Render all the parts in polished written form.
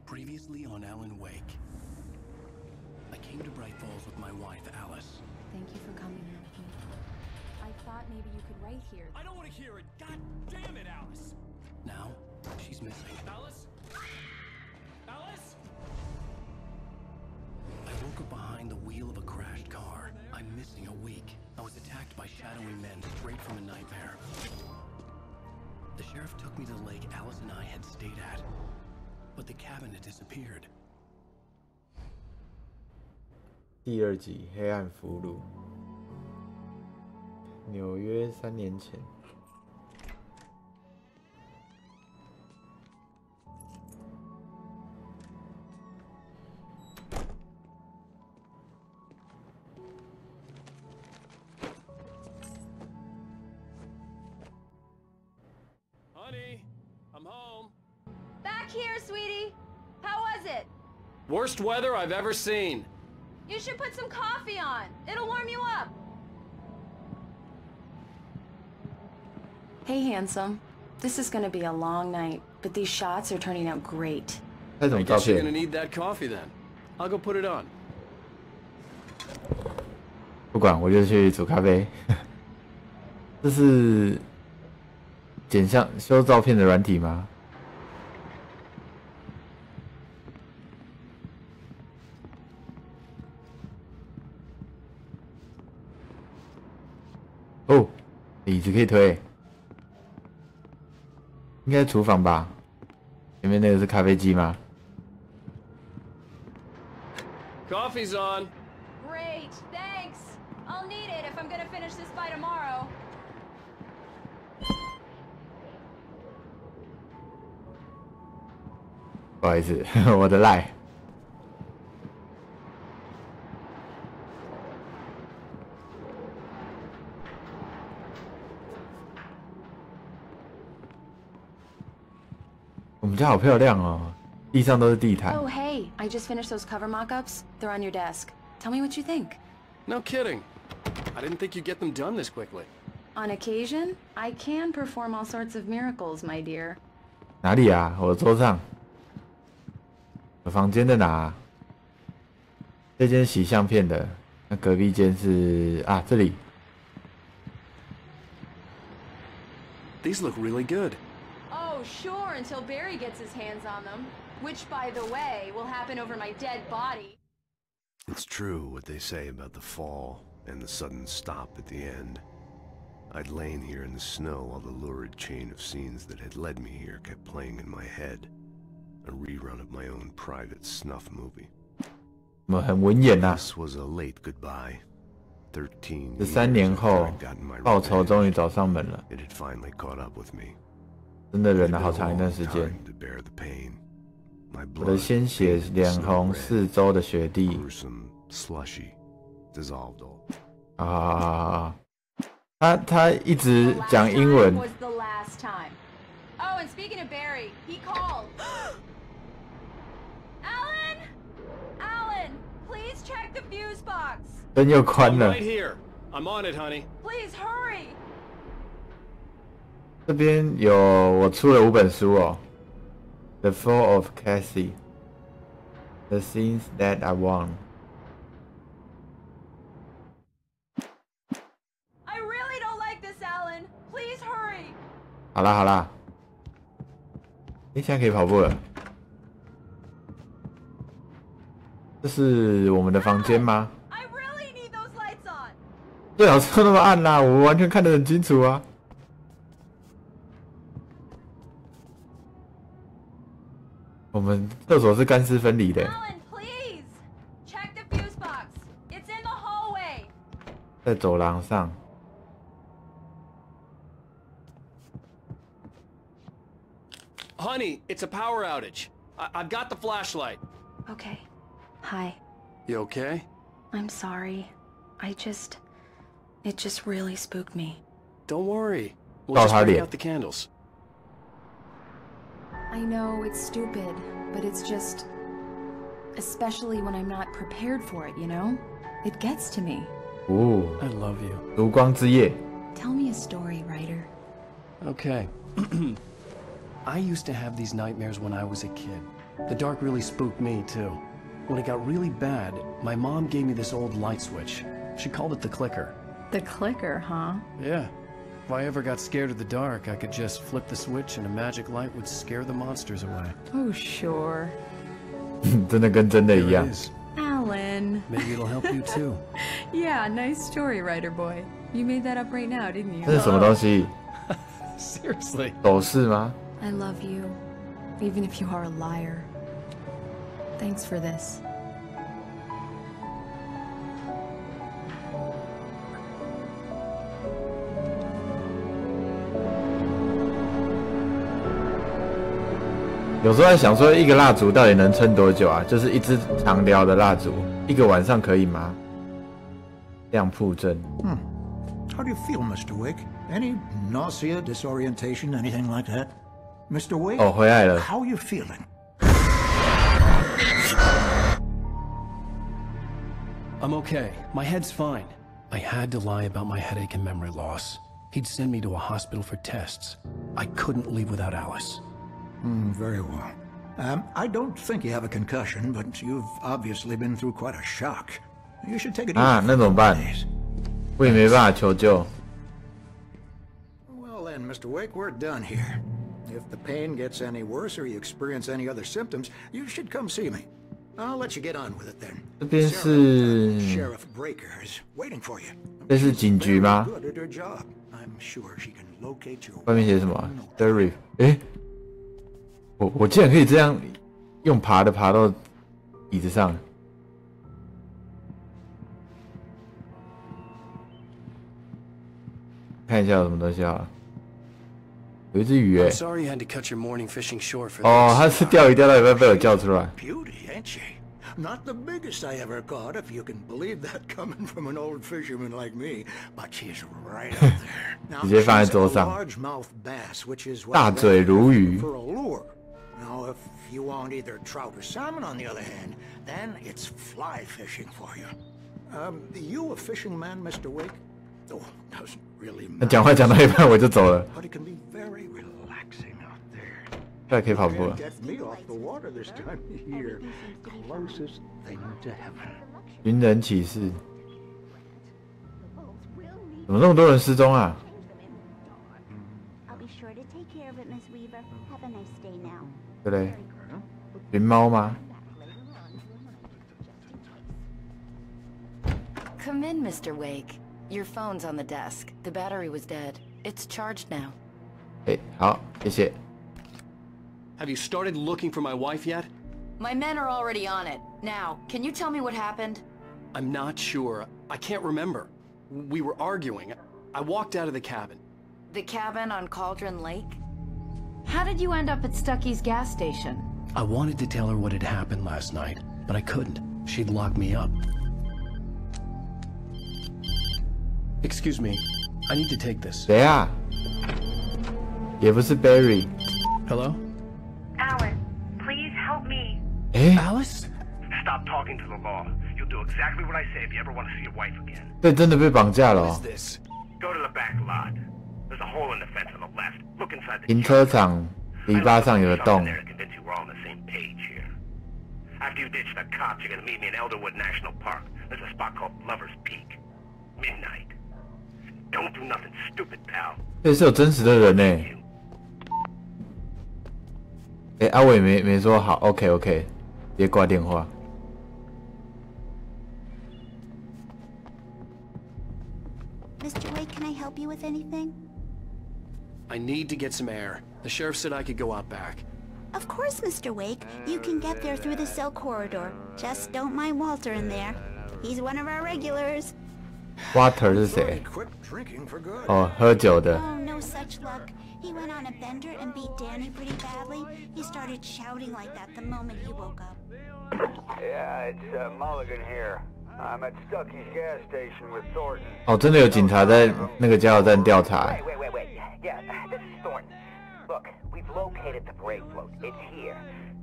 Previously on Alan Wake. I came to Bright Falls with my wife, Alice. Thank you for coming here with me. I thought maybe you could write here. I don't want to hear it! God damn it, Alice! Now, she's missing. Alice? Alice? I woke up behind the wheel of a crashed car. I'm missing a week. I was attacked by shadowy men straight from a nightmare. The sheriff took me to the lake Alice and I had stayed at. But the cabin had disappeared. 第二集《黑暗俘虏》，纽约3年前。Honey, I'm home. Back here, sweetie. How was it? Worst weather I've ever seen. You should put some coffee on. It'll warm you up. Hey, handsome. This is gonna be a long night, but these shots are turning out great. 那种 I 照 guess you're 片 gonna need that coffee then. I'll go put it on. 不管，我就去煮咖啡。这是剪像修照片的软体吗？哦，椅子可以推，应该是厨房吧？前面那个是咖啡机吗？ Coffee's on. Great, thanks. I'll need it if I'm gonna finish this by tomorrow. 不好意思，我的赖。我们家好漂亮哦，地上都是地毯。 Oh, hey, I just finished those cover mock-ups. They're on your desk. Tell me what you think. No kidding. I didn't think you'd get them done this quickly. On occasion, I can perform all sorts of miracles, my dear. 哪里啊？我的桌上。我房间在哪啊？这间洗相片的，那隔壁间是啊，这里。 These look really good. Oh, sure, until Barry gets his hands on them. Which, by the way, will happen over my dead body. It's true what they say about the fall and the sudden stop at the end. I'd lain here in the snow while the lurid chain of scenes that had led me here kept playing in my head. A rerun of my own private snuff movie. 我们很文言呐。 This was a late goodbye. 13 13年 years 后 after I'd gotten my 报仇 revenge, 终于找上门了。 it had finally caught up with me. 真的忍 It 了 had 好 been a 长一段 long 时间。 time to bear the pain. My 我的 blood 鲜血 painted 脸 snow 红 red, 四周的雪地。 gruesome, slushy, dissolved all. 他一直 The last 讲英文 time。was the last time. Oh, and speaking of Barry, he called. Alan! Alan, please check the fuse box. 灯又关 I'm 了。 right here. I'm on it, honey. Please hurry. 这边有我出了5本书哦。The Fall of Cassie, The Things That I Want. I really don't like this, Alan. Please hurry. 好啦好啦，现在可以跑步了。这是我们的房间吗？ I really need those lights on. 最好是那么暗啦，我完全看得很清楚啊。我们厕所是干湿分离的。 Alan, please. Check the fuse box. It's in the hallway. 在走廊上。 Honey, it's a power outage. I've got the flashlight. Okay. Hi. You okay? I'm sorry. It just really spooked me. Don't worry. We'll 照 just 他 bring 脸 out the candles. I know it's stupid, but it's just... Especially when I'm not prepared for it, you know? It gets to me. 哦， I love you. 烛光之夜。 Tell me a story, writer. Okay. I used to have these nightmares when I was a kid. The dark really spooked me, too. When it got really bad, my mom gave me this old light switch. She called it the clicker. The clicker, huh? Yeah. If I ever got scared of the dark, I could just flip the switch and a magic light would scare the monsters away. Oh, sure. 真的跟真的一 Here 样 it。is. Alan. Maybe it'll help you, too. Yeah, nice story, writer boy. You made that up right now, didn't 这 you? 是什么东西？ Seriously. 斗士吗？ I love you, even if you are a liar. Thanks for this. 有时候在想说，一个蜡烛到底能撑多久啊？就是一支长条的蜡烛，一个晚上可以吗？亮铺阵。How do you feel, Mr. Wake? Any nausea, disorientation, anything like that? Mr. Wake? 哦，回来了。 How are you feeling? I'm okay. My head's fine. I had to lie about my headache and memory loss. He'd send me to a hospital for tests. I couldn't leave without Alice. Very well. I don't think you have a concussion, but you've obviously been through quite a shock. You should take it easy. 啊，那怎么办？我也没办法求救。 Well then, Mr. Wake, we're done here. If the pain gets any worse or you experience any other symptoms, you should come see me. I'll let you get on with it then. 这边是 Sheriff Breaker is waiting for you. 这是警局吗？ Good at her job. I'm sure she can locate your 外面写什么 ？Sheriff， 哎，我竟然可以这样用爬的爬到椅子上。看一下有什么东西啊？有一只鱼哎 I'm。sorry you had to cut your morning fishing short for 哦， this. 它是钓鱼钓到一半被我叫出来。 Beauty, ain't she? Not the biggest I ever caught, if you can believe that coming from an old fisherman like me, but she's right up there. Now, 直接放在 she's 桌 a 上。 largemouth bass, which is what 大嘴鲈鱼。 for a lure. Now, if you want either trout or salmon, on the other hand, then it's fly fishing for you. You a fishing man, Mr. Wake? Oh, doesn't really 那 matter. 讲话讲到一半我就走了， But it can be very relaxing out there. 这可以跑步了 Can't。get me off the water this time of year. Closest thing to heaven. 寻人启事，怎么那么多人失踪啊？ I'll be sure to take care of it, Miss Weaver. Have a nice day now. 对嘞，寻猫吗？ Come in, Mr. Wake. Your phone's on the desk. The battery was dead. It's charged now. 哎，好，谢谢。 Have you started looking for my wife yet? My men are already on it. Now, can you tell me what happened? I'm not sure. I can't remember. We were arguing. I walked out of the cabin. The cabin on Cauldron Lake? How did you end up at Stucky's gas station? I wanted to tell her what had happened last night, but I couldn't. She'd lock me up. Excuse me. I need to take this. 谁啊？也不是 Barry。 Hello? Alan, please help me. 哎， Alice? Stop talking to the law. You'll do exactly what I say if you ever want to see your wife again. 对，真的被绑架了 What 哦 is。this? Go to the back lot. There's a hole in the fence on the left. Look inside the 停车场篱笆上有个 Something 洞 there。to convince you we're all on the same page here. After you ditch the cops, you're gonna meet me in Elderwood National Park. There's a spot called Lover's Peak. Midnight. Don't do nothing stupid, pal. 这是有真实的人呢。哎，阿伟没说好，OK OK，直接挂电话。 Mr. Wake, can I help you with anything? I need to get some air. The sheriff said I could go out back. Of course, Mr. Wake. You can get there through the cell corridor. Just don't mind Walter in there. He's one of our regulars. Water 是谁？ Quit drinking for good. 哦，喝酒的。 Oh, no such luck. He went on a bender and beat Danny pretty badly. He started shouting like that the moment he woke up. Yeah, it's Mulligan here. I'm at Stucky's gas station with Thornton. 哦，真的有警察在那个加油站调查。 Wait. Yeah, this is Thornton. Look, we've located the brake float. It's here.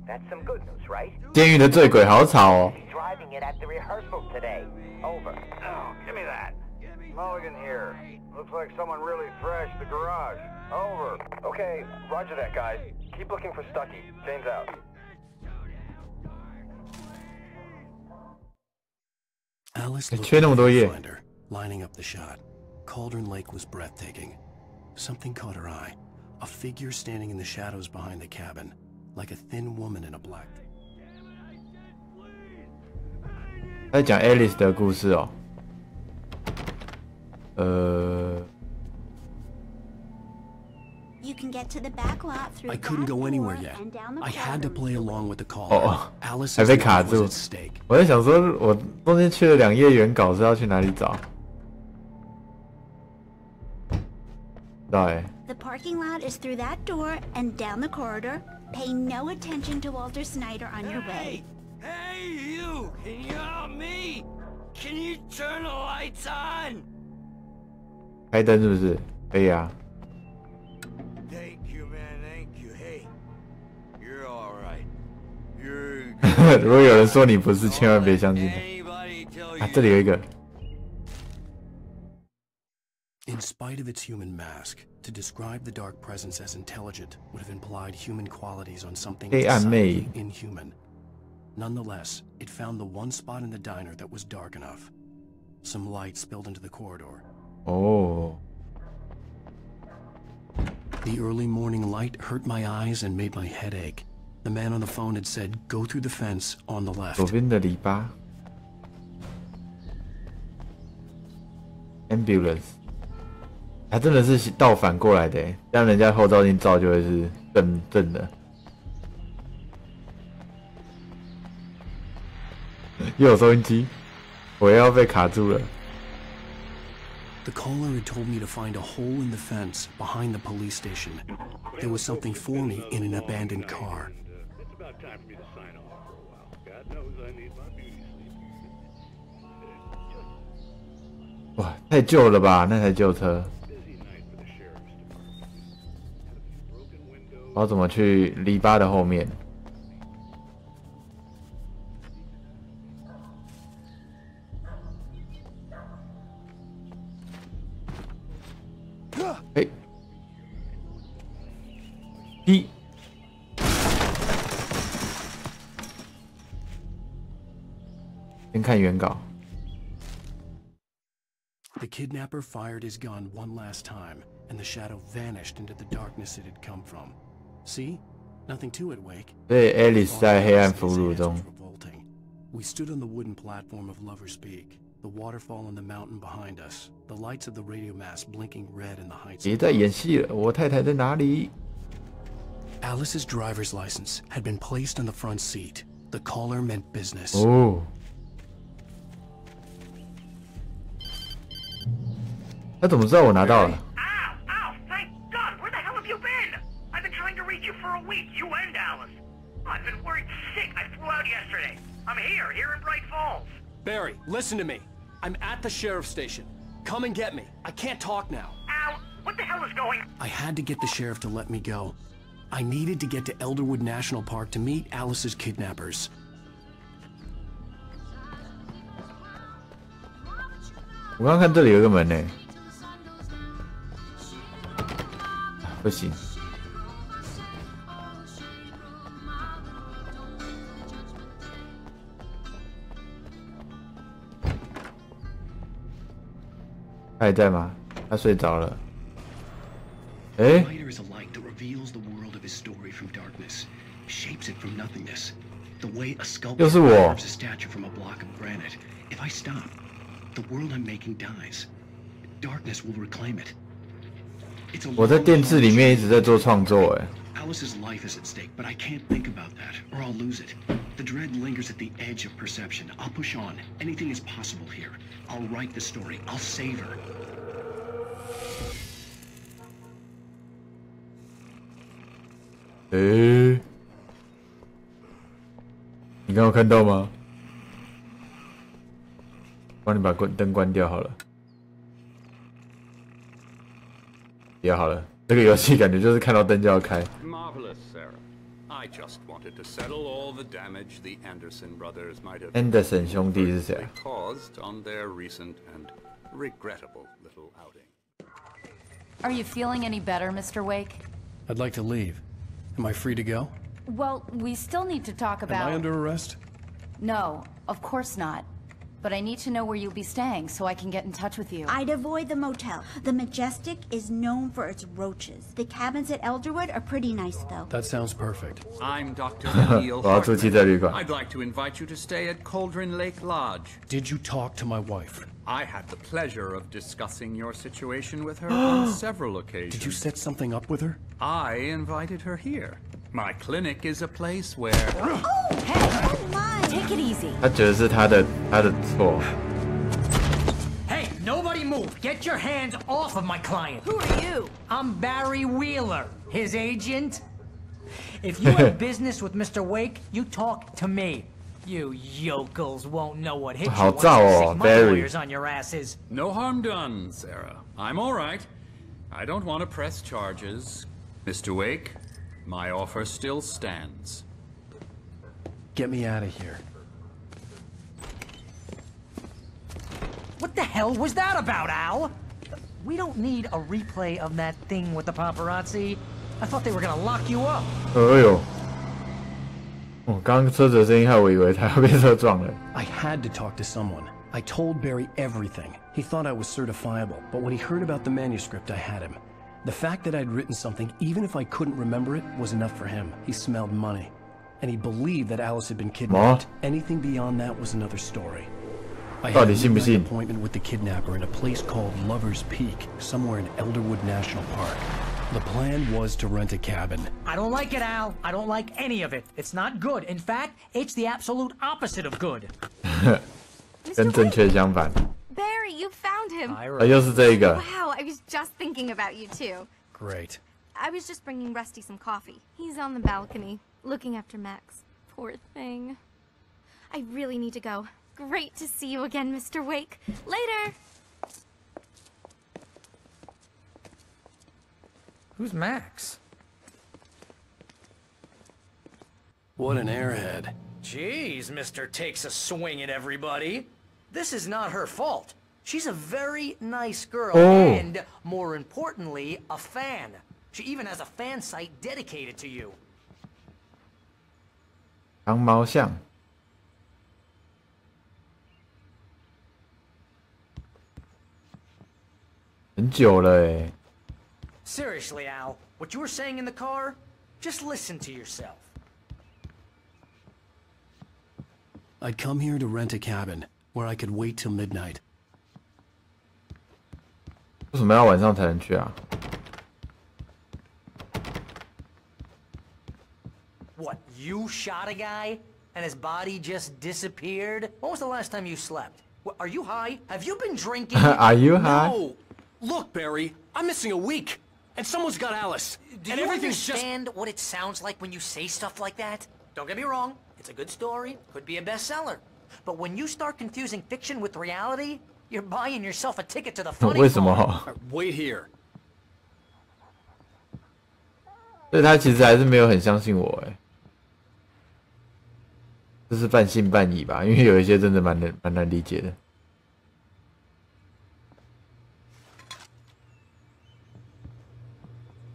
That's some good news, right? 监狱的醉鬼好吵哦。 He's driving it at the rehearsal today. Over. Oh, give me that. Mulligan here. Looks like someone really thrashed the garage. Over. Okay, roger that, guys. Keep looking for Stucky. James out. Alice looked缺那么多页。 at the finder, lining up the shot. Cauldron Lake was breathtaking. Something caught her eye. A figure standing in the shadows behind the cabin, like a thin woman in a black. 在讲 Alice 的故事哦。You can get to the back lot through I couldn't that go anywhere door yet. and down the I had to corridor. play along with the call. 哦， Alice's 还被卡 life 住 was at。stake. 我在想说，我中间去了2页原稿是要去哪里找？不知道哎。 The parking lot is through that door and down the corridor. Pay no attention to Walter Snyder on your way. Hey, you! Can you help me? Can you turn the lights on? 开灯是不是？可以啊。 Thank you, man. Thank you. Hey, you're all right. You're 如果有人说你不是，千万别相信他。 anybody tell 啊， you 这里有一个。 In spite of its human mask, to describe the dark presence as intelligent would have implied human qualities on something 黑暗魅影。 decidedly inhuman. Nonetheless, it found the one spot in the diner that was dark enough. Some light spilled into the corridor. 哦。 The early morning light hurt my eyes and made my head ache. The man on the phone had said, "Go through the fence on the left." 左边的篱笆。Ambulance。它真的是倒反过来的耶，这样人家后照镜照就会是正的。又有收音机，我要被卡住了。 The caller had told me to find a hole in the fence behind the police station. There was something for me in an abandoned car. It's about time for me to sign off for a while. God knows I need my beauty sleep. 哇，太旧了吧，那台旧车。我要怎么去篱笆的后面？哎，一，先看原稿。 The kidnapper fired his gun one last time, and the shadow vanished into the darkness it had come from. See? Nothing to it, Wake. 对 ，Alice 在黑暗俘虏中。 We stood on the wooden platform of Lover's Peak, the waterfall on the mountain behind us, the lights of the radio mast blinking red in the heights. 别再演戏了，我太太在哪里？ Alice's driver's license had been placed on the front seat. The caller meant business. 哦。 他怎么知道我拿到了？ Ow! Ow! Thank God! Where the hell have you been? I've been trying to reach you for a week, you and Alice. I've been worried sick. I flew out yesterday. I'm here in Bright Falls. Barry, listen to me. I'm at the sheriff's station. Come and get me. I can't talk now. Al, what the hell is going? I had to get the sheriff to let me go. I needed to get to Elderwood National Park to meet Alice's kidnappers. 我刚刚看这里有一个门呢，不行。他还在吗？他睡着了。哎， Lighter is a light that reveals the world of his story from darkness, shapes it from nothingness. The way a sculptor carves a statue from a block of granite. If I stop, the world I'm making dies. Darkness will reclaim it. 我在电视里面一直在做创作，哎。 Alice's life is at stake, but I can't think about that, or I'll lose it. The dread lingers at the edge of perception. I'll push on. Anything is possible here. I'll write the story. I'll save her. 诶，你刚有看到吗？帮你把灯关掉好了。也好了，这个游戏感觉就是看到灯就要开。 Marvelous, Sarah. I just wanted to settle all the damage the Anderson brothers might have Anderson 兄弟是谁啊？ caused on their recent and regrettable little outing. Are you feeling any better, Mr. Wake? I'd like to leave. Am I free to go? Well, we still need to talk about... Am I under arrest? No, of course not. but I need to know where you'll be staying so I can get in touch with you. I'd avoid the motel. The Majestic is known for its roaches. The cabins at Elderwood are pretty nice, though. That sounds perfect. I'm Dr. Neil Hartman. I'd like to invite you to stay at Cauldron Lake Lodge. Did you talk to my wife? I had the pleasure of discussing your situation with her on several occasions. Did you set something up with her? I invited her here. My clinic is a place where... Oh, hey! Oh my! Take it easy. 他觉得是他的错。 Hey, nobody move! Get your hands off of my client! Who are you? I'm Barry Wheeler, his agent. If you have business with Mr. Wake, you talk to me. You yokels won't know what hit you once you stick my lawyers on your asses. No harm done, Sarah. I'm all right. I don't want to press charges. Mr. Wake, my offer still stands. Get me out of here. What the hell was that about, Al? We don't need a replay of that thing with the paparazzi. I thought they were gonna lock you up. 哎呦！哦，刚刚车子的声音害我以为他要被车撞了。I had to talk to someone. I told Barry everything. He thought I was certifiable, but when he heard about the manuscript, I had him. The fact that I'd written something, even if I couldn't remember it, was enough for him. He smelled money. And he believed that Alice had been kidnapped. Anything beyond that was another story. I had an appointment with the kidnapper in a place called Lover's Peak, somewhere in Elderwood National Park. The plan was to rent a cabin. I don't like it, Al. I don't like any of it. It's not good. In fact, it's the absolute opposite of good. 跟正确相反。 Barry, you found him. 又是这一个。 Wow, I was just thinking about you too. Great. I was just bringing Rusty some coffee. He's on the balcony, looking after Max. Poor thing. I really need to go. Great to see you again, Mr. Wake. Later! Who's Max? What an airhead. Jeez, Mr. Takes a swing at everybody. This is not her fault. She's a very nice girl and, more importantly, a fan. She even has a fan site dedicated to you. 长毛象。很久了欸。 Seriously, Al, what you were saying in the car? Just listen to yourself. I'd come here to rent a cabin, where I could wait till midnight. 为什么要晚上才能去啊？ What, you shot a guy? And his body just disappeared? When was the last time you slept? What, are you high? Have you been drinking? Are you high? No! Look, Barry, I'm missing a week. And someone's got Alice. Do and you everything's understand what it sounds like when you say stuff like that? Don't get me wrong. It's a good story. Could be a bestseller. But when you start confusing fiction with reality, you're buying yourself a ticket to the funny 为什么？ Wait here. 所以他其实还是没有很相信我哎。这是半信半疑吧，因为有一些真的蛮难理解的。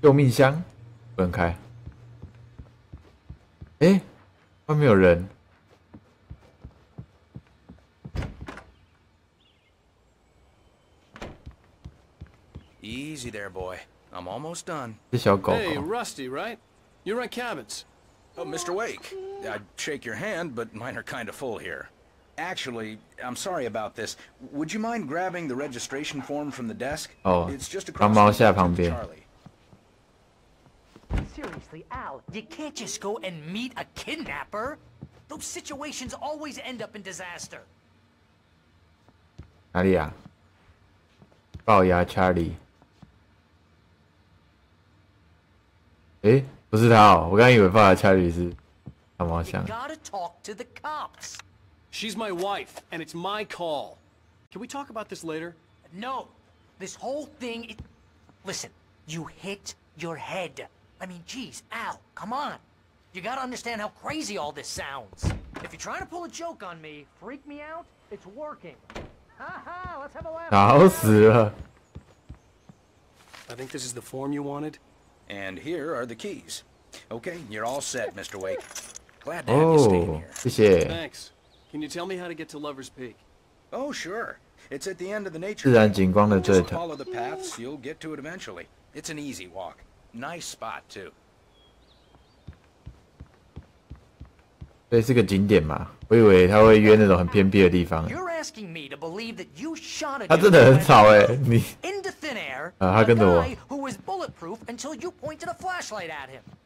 救命箱不能开。哎，外面有人。 Easy there, boy. I'm almost done. Hey, Rusty, right? You rent cabins. Oh, Mr. Wake. I'd shake your hand, but mine are kind of full here. Actually, I'm sorry about this. Would you mind grabbing the registration form from the desk? It's just across the street from Charlie. Seriously, Al, you can't just go and meet a kidnapper. Those situations always end up in disaster. 哪里啊？龅牙 Charlie。诶，不是他哦，我刚以为龅牙 Charlie 是长毛象。 Gotta talk to the cops. She's my wife, and it's my call. Can we talk about this later? No, this whole thing. Listen, you hit your head. I mean, geez, Al, come on. You gotta understand how crazy all this sounds. If you're trying to pull a joke on me, freak me out, it's working. Haha, let's have a laugh. 吵死了。 I think this is the form you wanted. And here are the keys. Okay, you're all set, Mr. Wake. Glad to have you staying here. 谢谢。 Thanks. Can you tell me how to get to Lover's Peak? Oh, sure. It's at the end of the nature. 自然景观的这 Just follow the paths, you'll get to it eventually. It's an easy walk. Nice spot too. 所以是个景点嘛，我以为他会约那种很偏僻的地方。他真的很吵哎，你他跟着我。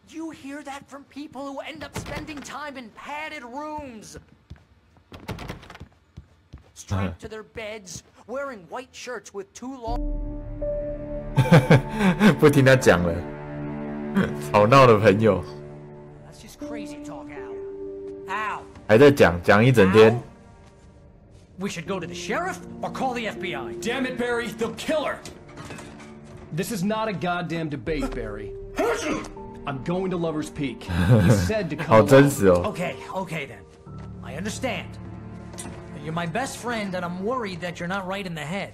You hear that from people who end up spending time in padded rooms, strapped to their beds, wearing white shirts with too long. 不听他讲了，吵闹的朋友。That's just crazy talk, Al. 还在讲一整天。We should go to the sheriff or call the FBI. Damn it, Barry, they'll kill her. This is not a goddamn debate, Barry. I'm going to Lover's Peak. He said to come. 好真实哦。 Okay then. I understand. You're my best friend, and I'm worried that you're not right in the head.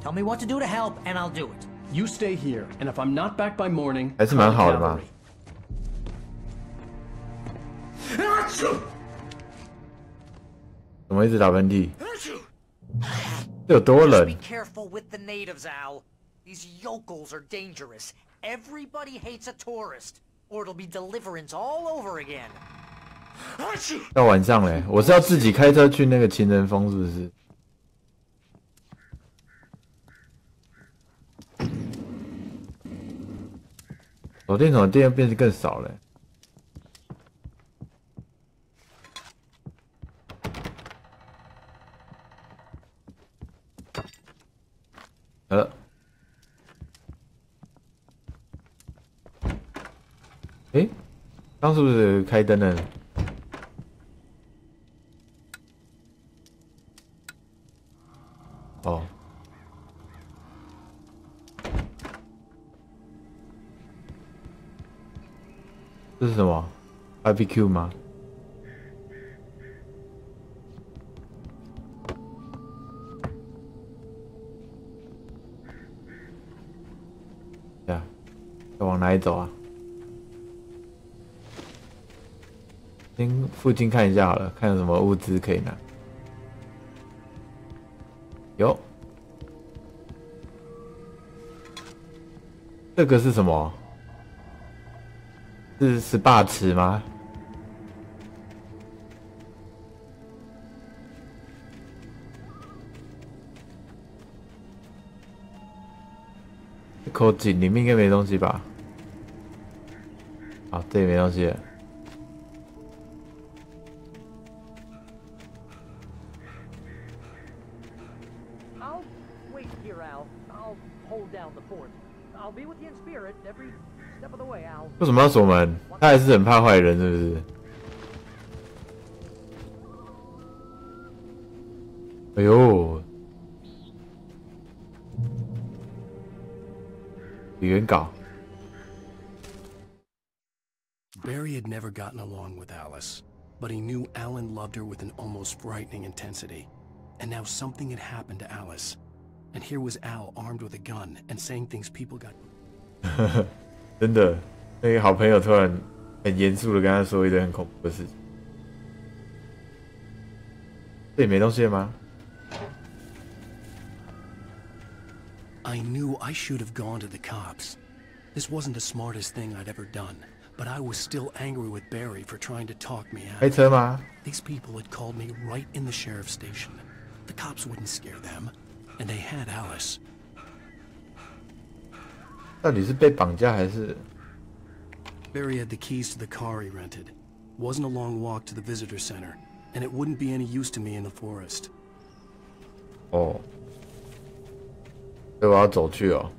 Tell me what to do to help, and I'll do it. You stay here, and if I'm not back by morning, 还是蛮好的嘛。怎么一直打喷嚏？这有多冷？ Be careful with the natives, Al. These yokels are dangerous. Everybody hates a tourist, or it'll be deliverance all over again. 到晚上嘞，我是要自己开车去那个情人峰，是不是？手电筒的电变得更少了。诶，刚是不是开灯了？哦，这是什么 ？BBQ 吗？对啊，要往哪里走啊？先附近看一下好了，看有什么物资可以拿。有，这个是什么？是SPA池吗？这口井里面应该没东西吧？好，这里没东西了。为什么要锁门？他还是很怕坏人，是不是？哎呦，原稿。 Barry had never gotten along with Alice, but he knew Alan loved her with an almost frightening intensity. And now something had happened to Alice. And here was Al armed with a gun and saying things people got. 真的，那个好朋友突然很严肃的跟他说一堆很恐怖的事情。这里没东西了吗？ I knew I should have gone to the cops. This wasn't the smartest thing I'd ever done, but I was still angry with Barry for trying to talk me out. 开车吗？ These people had called me right in the sheriff's station. The cops wouldn't scare them, and they had Alice. 到底是被绑架还是 Barry had the keys to the car he rented. Wasn't a long walk to the visitor center, and it wouldn't be any use to me in the forest. 哦，所以我要走去哦。